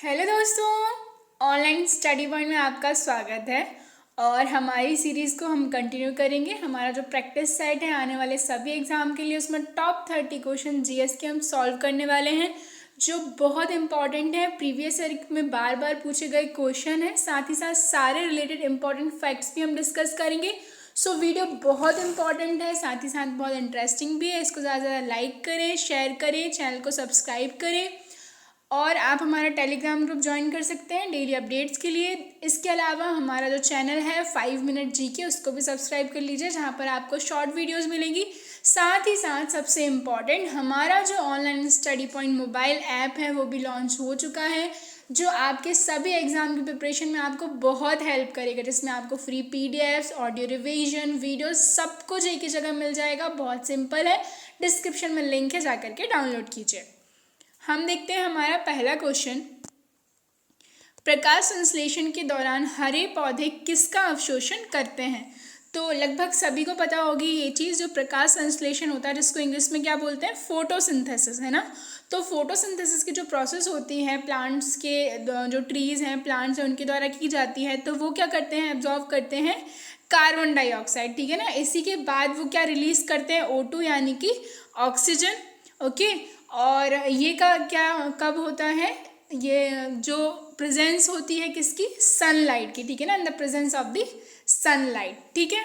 Hello दोस्तों, online study point में आपका स्वागत है। और हमारी सीरीज़ को हम कंटिन्यू करेंगे। हमारा जो प्रैक्टिस सेट है आने वाले सभी एग्ज़ाम के लिए, उसमें टॉप 30 क्वेश्चन जीएस के हम सॉल्व करने वाले हैं, जो बहुत इंपॉर्टेंट है। प्रीवियस ईयर में बार बार पूछे गए क्वेश्चन है, साथ ही साथ सारे रिलेटेड इंपॉर्टेंट फैक्ट्स भी हम डिस्कस करेंगे। सो वीडियो बहुत इंपॉर्टेंट है, साथ ही साथ बहुत इंटरेस्टिंग भी है। इसको ज़्यादा से ज़्यादा लाइक करें, शेयर करें, चैनल को सब्सक्राइब करें और आप हमारा टेलीग्राम ग्रुप ज्वाइन कर सकते हैं डेली अपडेट्स के लिए। इसके अलावा हमारा जो चैनल है 5 मिनट जीके, उसको भी सब्सक्राइब कर लीजिए, जहाँ पर आपको शॉर्ट वीडियोस मिलेंगी। साथ ही साथ सबसे इम्पॉर्टेंट, हमारा जो online study point mobile app है वो भी लॉन्च हो चुका है, जो आपके सभी एग्ज़ाम की प्रिपरेशन में आपको बहुत हेल्प करेगा, जिसमें आपको free PDFs, audio revision, video सब कुछ एक ही जगह मिल जाएगा। बहुत सिंपल है, डिस्क्रिप्शन में लिंक है, जा करके डाउनलोड कीजिए। हम देखते हैं हमारा पहला क्वेश्चन। प्रकाश संश्लेषण के दौरान हरे पौधे किसका अवशोषण करते हैं? तो लगभग सभी को पता होगी ये चीज़, जो प्रकाश संश्लेषण होता है, जिसको इंग्लिश में क्या बोलते हैं, फोटोसिंथेसिस, है ना। तो फोटोसिंथेसिस की जो प्रोसेस होती है प्लांट्स के, जो ट्रीज़ हैं, प्लांट्स हैं, उनके द्वारा की जाती है, तो वो क्या करते हैं, एब्जॉर्व करते हैं कार्बन डाइऑक्साइड, ठीक है ना। इसी के बाद वो क्या रिलीज करते हैं, O2 यानी कि ऑक्सीजन। ओके, और ये का क्या कब होता है, ये जो प्रेजेंस होती है किसकी, सनलाइट की, ठीक है ना, in the presence of the sunlight, ठीक है।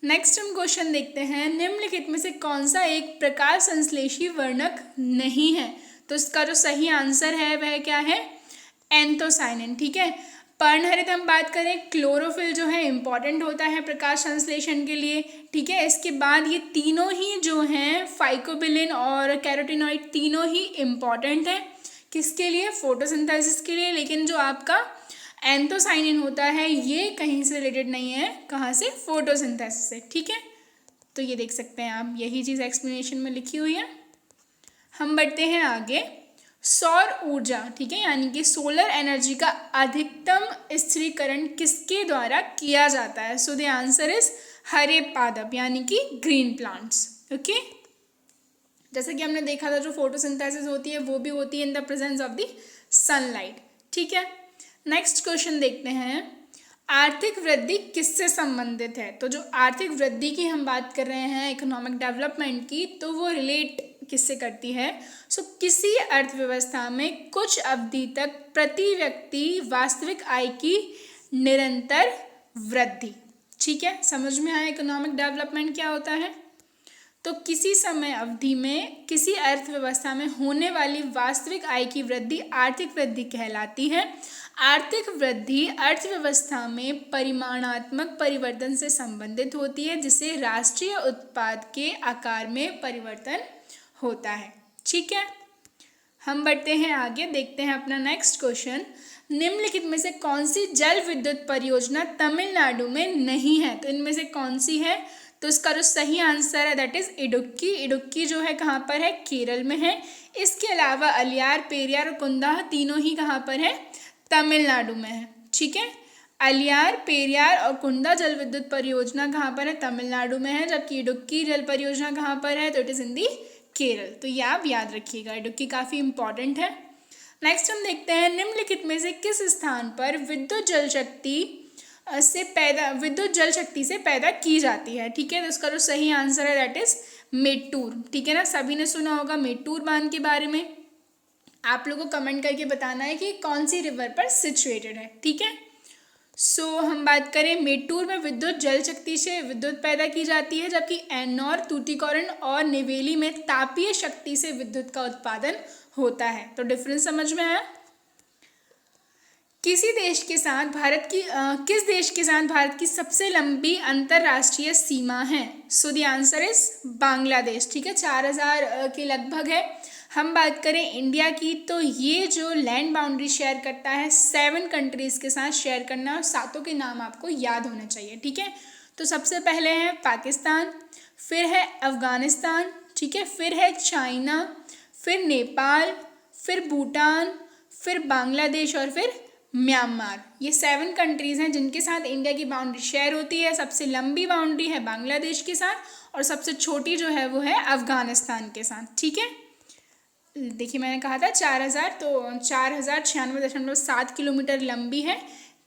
नेक्स्ट हम क्वेश्चन देखते हैं, निम्नलिखित में से कौन सा एक प्रकाश संश्लेषी वर्णक नहीं है? तो इसका जो सही आंसर है वह क्या है, एंथोसाइनिन, ठीक है। पर्णहरित हम बात करें, क्लोरोफिल जो है इंपॉर्टेंट होता है प्रकाश संश्लेषण के लिए, ठीक है। इसके बाद ये तीनों ही जो हैं, फाइकोबिलिन और कैरोटीनॉइड, तीनों ही इंपॉर्टेंट है किसके लिए, फोटोसिंथेसिस के लिए। लेकिन जो आपका एंथोसाइनिन होता है ये कहीं से रिलेटेड नहीं है, कहाँ से, फोटोसिंथेसिस से, ठीक है। तो ये देख सकते हैं आप, यही चीज़ एक्सप्लेनेशन में लिखी हुई है। हम बढ़ते हैं आगे। सौर ऊर्जा, ठीक है, यानी कि सोलर एनर्जी का अधिकतम स्थिरीकरण किसके द्वारा किया जाता है? सो द आंसर इज हरे पादप, यानी कि ग्रीन प्लांट्स। ओके, जैसे कि हमने देखा था जो फोटोसिंथेसिस होती है वो भी होती है in the presence of the sunlight, ठीक है। नेक्स्ट क्वेश्चन देखते हैं, आर्थिक वृद्धि किससे संबंधित है? तो जो आर्थिक वृद्धि की हम बात कर रहे हैं, इकोनॉमिक डेवलपमेंट की, तो वो रिलेट किससे करती है? सो किसी अर्थव्यवस्था में कुछ अवधि तक प्रति व्यक्ति वास्तविक आय की निरंतर वृद्धि, ठीक है। समझ में आया इकोनॉमिक डेवलपमेंट क्या होता है? तो किसी समय अवधि में किसी अर्थव्यवस्था में होने वाली वास्तविक आय की वृद्धि आर्थिक वृद्धि कहलाती है। आर्थिक वृद्धि अर्थव्यवस्था में परिमाणात्मक परिवर्तन से संबंधित होती है, जिससे राष्ट्रीय उत्पाद के आकार में परिवर्तन होता है, ठीक है। हम बढ़ते हैं आगे, देखते हैं अपना नेक्स्ट क्वेश्चन, निम्नलिखित में से कौन सी जल विद्युत परियोजना तमिलनाडु में नहीं है? तो इनमें से कौन सी है? तो इसका जो सही आंसर है दैट इज इडुक्की। इडुक्की जो है कहाँ पर है, केरल में है। इसके अलावा अलियार, पेरियार और कुंदाह तीनों ही कहाँ पर है, तमिलनाडु में है, ठीक है। अलियार, पेरियार और कुंदा जल विद्युत परियोजना कहाँ पर है, तमिलनाडु में है, जबकि इडुक्की जल परियोजना कहाँ पर है, तो इट इज इन दी केरल। तो ये आप याद रखिएगा, इडुक्की काफ़ी इंपॉर्टेंट है। नेक्स्ट हम देखते हैं, निम्नलिखित में से किस स्थान पर विद्युत जल शक्ति से पैदा की जाती है, ठीक है। तो इसका जो सही आंसर है दैट इज मेट्टूर, ठीक है ना। सभी ने सुना होगा मेट्टूर बांध के बारे में। आप लोगों को कमेंट करके बताना है कि कौन सी रिवर पर सिचुएटेड है, ठीक है। सो हम बात करें, मेट्टूर में विद्युत जल शक्ति से विद्युत पैदा की जाती है, जबकि एन्नौर, तूतीकोरिन और नेवेली में तापीय शक्ति से विद्युत का उत्पादन होता है। तो डिफरेंस समझ में आया? किस देश के साथ भारत की सबसे लंबी अंतरराष्ट्रीय सीमा है? सो द आंसर इज बांग्लादेश, ठीक है, 4000 के लगभग है। हम बात करें इंडिया की, तो ये जो लैंड बाउंड्री शेयर करता है 7 कंट्रीज़ के साथ शेयर करना, और सातों के नाम आपको याद होने चाहिए, ठीक है। तो सबसे पहले है पाकिस्तान, फिर है अफगानिस्तान, ठीक है, फिर है चाइना, फिर नेपाल, फिर भूटान, फिर बांग्लादेश और फिर म्यांमार। ये 7 कंट्रीज़ हैं जिनके साथ इंडिया की बाउंड्री शेयर होती है। सबसे लंबी बाउंड्री है बांग्लादेश के साथ और सबसे छोटी जो है वो है अफगानिस्तान के साथ, ठीक है। देखिए मैंने कहा था 4000, तो 4096.7 किलोमीटर लंबी है,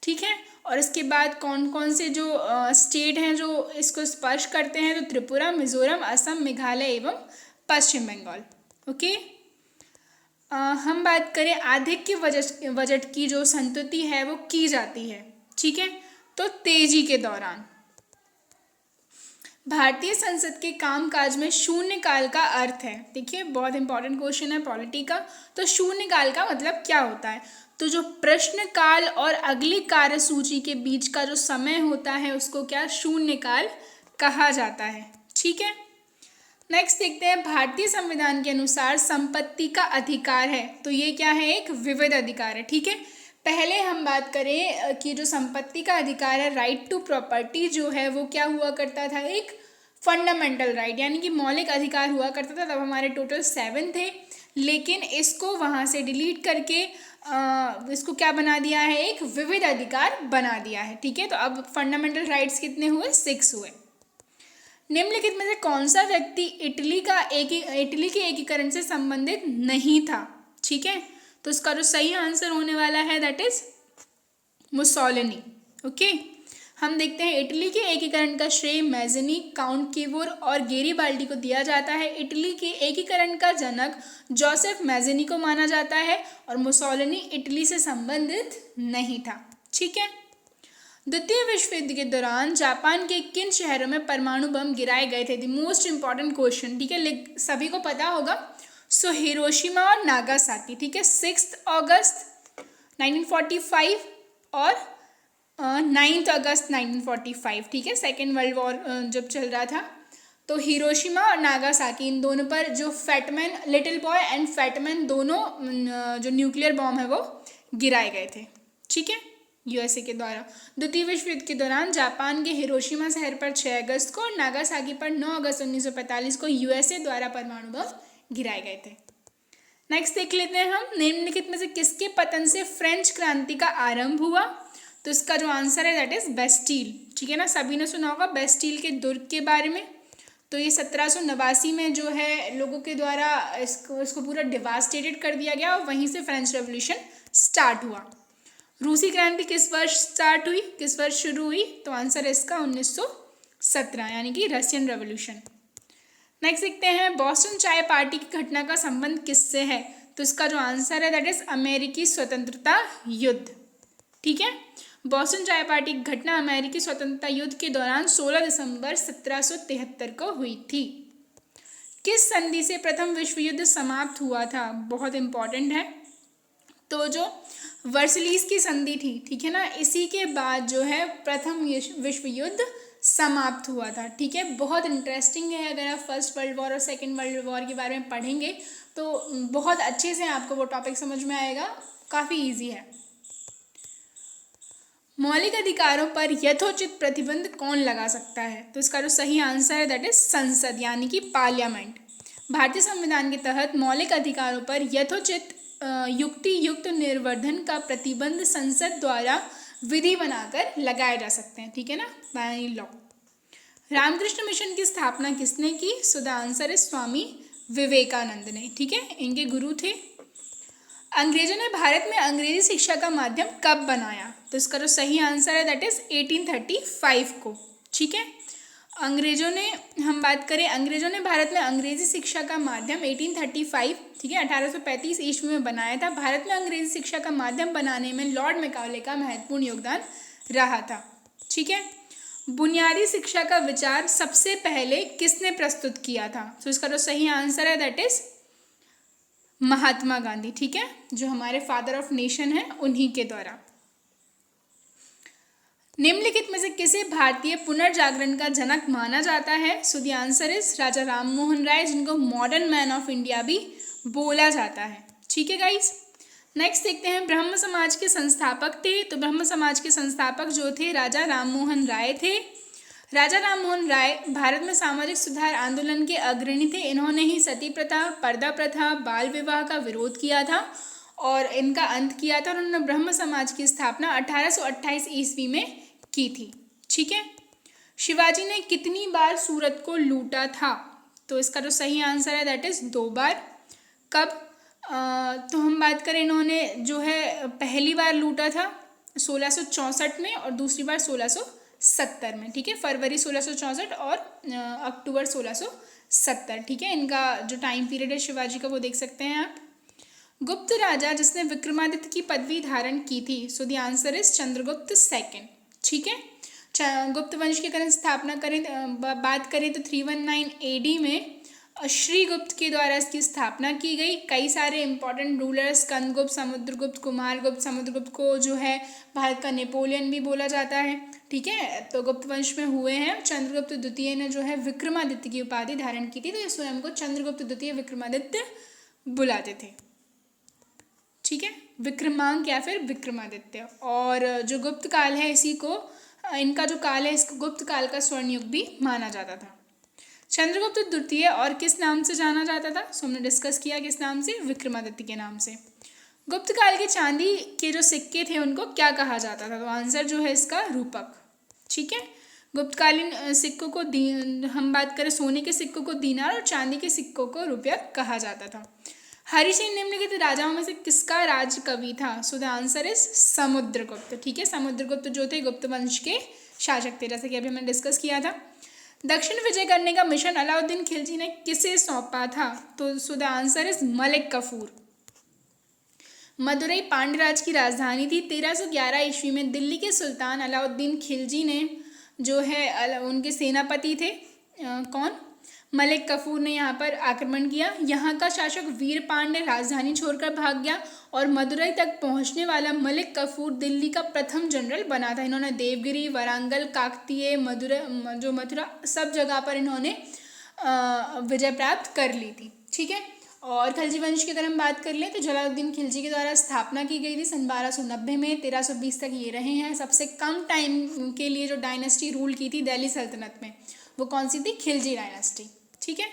ठीक है। और इसके बाद कौन कौन से जो स्टेट हैं जो इसको स्पर्श करते हैं, तो त्रिपुरा, मिजोरम, असम, मेघालय एवं पश्चिम बंगाल। ओके। हम बात करें आधिक्य बजट की जो संतुति है वो की जाती है, ठीक है, तो तेजी के दौरान। भारतीय संसद के कामकाज में शून्यकाल का अर्थ है, देखिए बहुत इंपॉर्टेंट क्वेश्चन है पॉलिटी का। तो शून्यकाल का मतलब क्या होता है, तो जो प्रश्नकाल और अगली कार्यसूची के बीच का जो समय होता है उसको क्या शून्यकाल कहा जाता है, ठीक है। नेक्स्ट देखते हैं, भारतीय संविधान के अनुसार संपत्ति का अधिकार है, तो ये क्या है, एक विविध अधिकार है, ठीक है। पहले हम बात करें कि जो संपत्ति का अधिकार है, राइट टू प्रॉपर्टी जो है वो क्या हुआ करता था, एक फंडामेंटल राइट यानी कि मौलिक अधिकार हुआ करता था। तब हमारे टोटल 7 थे, लेकिन इसको वहाँ से डिलीट करके इसको क्या बना दिया है, एक विविध अधिकार बना दिया है, ठीक है। तो अब फंडामेंटल राइट्स कितने हुए, 6 हुए। निम्नलिखित में से कौन सा व्यक्ति इटली के एकीकरण से संबंधित नहीं था, ठीक है। तो इसका जो सही आंसर होने वाला है दैट इज मुसोलिनी। ओके। हम देखते हैं इटली के एकीकरण का श्रेय मैज़नी, काउंट कीवोर और गेरिबाल्डी को दिया जाता है। इटली के एकीकरण का जनक जोसेफ मैज़नी को माना जाता है और मुसोलिनी इटली से संबंधित नहीं था, ठीक है। द्वितीय विश्व युद्ध के दौरान जापान के किन शहरों में परमाणु बम गिराए गए थे, द मोस्ट इंपॉर्टेंट क्वेश्चन, ठीक है, सभी को पता होगा। सो हिरोशिमा और नागासाकी, ठीक है, 6 अगस्त 1945 और 9 अगस्त 1945, ठीक है, सेकेंड वर्ल्ड वॉर जब चल रहा था। तो हिरोशिमा और नागासाकी इन दोनों पर जो Fat Man, little boy and Fat Man दोनों जो न्यूक्लियर बॉम्ब है वो गिराए गए थे, ठीक है, यूएसए के द्वारा। द्वितीय विश्व युद्ध के दौरान जापान के हिरोशिमा शहर पर 6 अगस्त को और नागासाकी पर 9 अगस्त 1945 को यूएसए द्वारा परमाणु बम गिराए गए थे। नेक्स्ट देख लेते हैं हम, निम्नलिखित में से किसके पतन से फ्रेंच क्रांति का आरंभ हुआ, तो इसका जो आंसर है दैट इज बेस्टील, ठीक है ना, सभी ने सुना होगा बेस्टील के दुर्ग के बारे में। तो ये 1789 में जो है लोगों के द्वारा इसको पूरा डिवास्टेटेड कर दिया गया और वहीं से फ्रेंच रेवोल्यूशन स्टार्ट हुआ। रूसी क्रांति किस वर्ष स्टार्ट हुई, किस वर्ष शुरू हुई, तो आंसर है इसका 1917 यानी कि रशियन रेवोल्यूशन। नेक्स्ट देखते हैं, बॉस्टन चाय पार्टी की घटना का संबंध किससे है, तो इसका जो आंसर है दैट इज अमेरिकी स्वतंत्रता युद्ध, ठीक है। बॉस्टन चाय पार्टी की घटना अमेरिकी स्वतंत्रता युद्ध के दौरान 16 दिसंबर 1773 को हुई थी। किस संधि से प्रथम विश्व युद्ध समाप्त हुआ था, बहुत इंपॉर्टेंट है, तो जो वर्सलीज की संधि थी, ठीक है ना, इसी के बाद जो है प्रथम विश्व युद्ध समाप्त हुआ था, ठीक है। बहुत इंटरेस्टिंग है, अगर आप फर्स्ट वर्ल्ड वॉर और सेकेंड वर्ल्ड वॉर के बारे में पढ़ेंगे तो बहुत अच्छे से आपको वो टॉपिक समझ में आएगा, काफ़ी इजी है। मौलिक अधिकारों पर यथोचित प्रतिबंध कौन लगा सकता है, तो इसका जो सही आंसर है दैट इज संसद यानी कि पार्लियामेंट। भारतीय संविधान के तहत मौलिक अधिकारों पर यथोचित युक्ति युक्त निर्वर्धन का प्रतिबंध संसद द्वारा विधि बनाकर लगाए जा सकते हैं, ठीक है ना, बाय लॉ। रामकृष्ण मिशन की स्थापना किसने की, सो the answer is Swami Vivekananda ने, ठीक है, इनके गुरु थे। अंग्रेजों ने भारत में अंग्रेजी शिक्षा का माध्यम कब बनाया, तो इसका जो सही आंसर है दैट इज 1835 को, ठीक है। अंग्रेजों ने, हम बात करें अंग्रेजों ने भारत में अंग्रेजी शिक्षा का माध्यम 1835, ठीक है, 1835 ईस्वी में बनाया था। भारत में अंग्रेजी शिक्षा का माध्यम बनाने में लॉर्ड मैकाले का महत्वपूर्ण योगदान रहा था, ठीक है। बुनियादी शिक्षा का विचार सबसे पहले किसने प्रस्तुत किया था, तो इसका जो सही आंसर है दैट इज महात्मा गांधी, ठीक है, जो हमारे फादर ऑफ नेशन है, उन्हीं के द्वारा। निम्नलिखित में से किसे भारतीय पुनर्जागरण का जनक माना जाता है, सो the answer is Raja Rammohan Roy, जिनको मॉडर्न मैन ऑफ इंडिया भी बोला जाता है, ठीक है गाइस। नेक्स्ट देखते हैं, ब्रह्म समाज के संस्थापक थे, तो ब्रह्म समाज के संस्थापक जो थे राजा राममोहन राय थे। राजा राममोहन राय भारत में सामाजिक सुधार आंदोलन के अग्रणी थे। इन्होंने ही सती प्रथा, पर्दा प्रथा, बाल विवाह का विरोध किया था और इनका अंत किया था। उन्होंने ब्रह्म समाज की स्थापना 1828 ईस्वी में की थी, ठीक है। शिवाजी ने कितनी बार सूरत को लूटा था, तो इसका जो सही आंसर है दैट इज 2 बार। कब, तो हम बात करें, इन्होंने जो है पहली बार लूटा था 1664 में और दूसरी बार 1670 में, ठीक है, फरवरी 1664 और अक्टूबर 1670, ठीक है। इनका जो टाइम पीरियड है शिवाजी का वो देख सकते हैं आप। गुप्त राजा जिसने विक्रमादित्य की पदवी धारण की थी, सो the answer is Chandragupta second, ठीक है। गुप्त वंश की अगर स्थापना करें, बात करें तो 319 AD में श्रीगुप्त के द्वारा इसकी स्थापना की गई। कई सारे इंपॉर्टेंट रूलर्स, स्कंदगुप्त, समुद्रगुप्त, कुमारगुप्त, समुद्रगुप्त को जो है भारत का नेपोलियन भी बोला जाता है, ठीक है, तो गुप्त वंश में हुए हैं। चंद्रगुप्त द्वितीय ने जो है विक्रमादित्य की उपाधि धारण की थी, तो स्वयं को चंद्रगुप्त द्वितीय विक्रमादित्य बुलाते थे, ठीक है, विक्रमांक या फिर विक्रमादित्य। और जो गुप्त काल है इसी को, इनका जो काल है इसको गुप्त काल का स्वर्ण युग भी माना जाता था। चंद्रगुप्त द्वितीय और किस नाम से जाना जाता था, सो हमने डिस्कस किया किस नाम से, विक्रमादित्य के नाम से। गुप्त काल के चांदी के जो सिक्के थे उनको क्या कहा जाता था, तो आंसर जो है इसका रूपक, ठीक है। गुप्तकालीन सिक्कों को हम बात करें सोने के सिक्कों को दीनार और चांदी के सिक्कों को रुपया कहा जाता था। हरिसेन निम्नलिखित राजाओं में से किसका राज कवि था, सो द आंसर इज समुद्रगुप्त, ठीक है। समुद्रगुप्त जो थे गुप्त वंश के शासक थे, जैसे कि अभी हमने डिस्कस किया था। दक्षिण विजय करने का मिशन अलाउद्दीन खिलजी ने किसे सौंपा था, तो so the answer is Malik Kafur. Madurai Pandyaraj की राजधानी थी। 1311 ईस्वी में दिल्ली के सुल्तान अलाउद्दीन खिलजी ने जो है उनके सेनापति थे कौन, मलिक कफूर ने यहाँ पर आक्रमण किया। यहाँ का शासक वीर पांड्य राजधानी छोड़कर भाग गया और मदुरई तक पहुँचने वाला मलिक कफूर दिल्ली का प्रथम जनरल बना था। इन्होंने देवगिरी, वारंगल, काकतीय, मथुरा सब जगह पर इन्होंने विजय प्राप्त कर ली थी, ठीक है। और खिलजी वंश की अगर हम बात कर लें तो जलालुद्दीन खिलजी के द्वारा स्थापना की गई थी सन 1290 में। 1320 तक ये रहे हैं। सबसे कम टाइम के लिए जो डायनेस्टी रूल की थी दिल्ली सल्तनत में, वो कौन सी थी, खिलजी डायनेस्टी, ठीक है।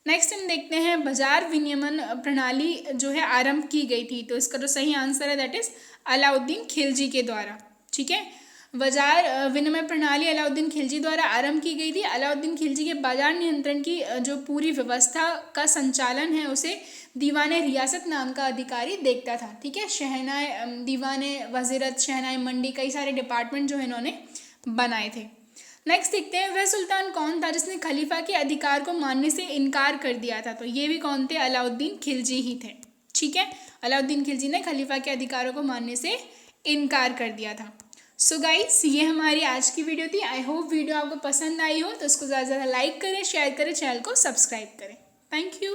नेक्स्ट हम देखते हैं बाजार विनियमन प्रणाली जो है आरंभ की गई थी, तो इसका जो सही आंसर है दैट इज अलाउद्दीन खिलजी के द्वारा, ठीक है। बाजार विनिमय प्रणाली अलाउद्दीन खिलजी द्वारा आरंभ की गई थी। अलाउद्दीन खिलजी के बाजार नियंत्रण की जो पूरी व्यवस्था का संचालन है उसे दीवाने रियासत नाम का अधिकारी देखता था, ठीक है। शहनाई, दीवाने वजीरत, शहनाई मंडी, कई सारे डिपार्टमेंट जो है इन्होंने बनाए थे। नेक्स्ट देखते हैं वह सुल्तान कौन था जिसने खलीफा के अधिकार को मानने से इनकार कर दिया था, तो ये भी कौन थे, अलाउद्दीन खिलजी ही थे, ठीक है। अलाउद्दीन खिलजी ने खलीफा के अधिकारों को मानने से इनकार कर दिया था। सो गाइस, ये हमारी आज की वीडियो थी। आई होप वीडियो आपको पसंद आई हो, तो इसको ज़्यादा से ज़्यादा लाइक करें, शेयर करें, चैनल को सब्सक्राइब करें। Thank you.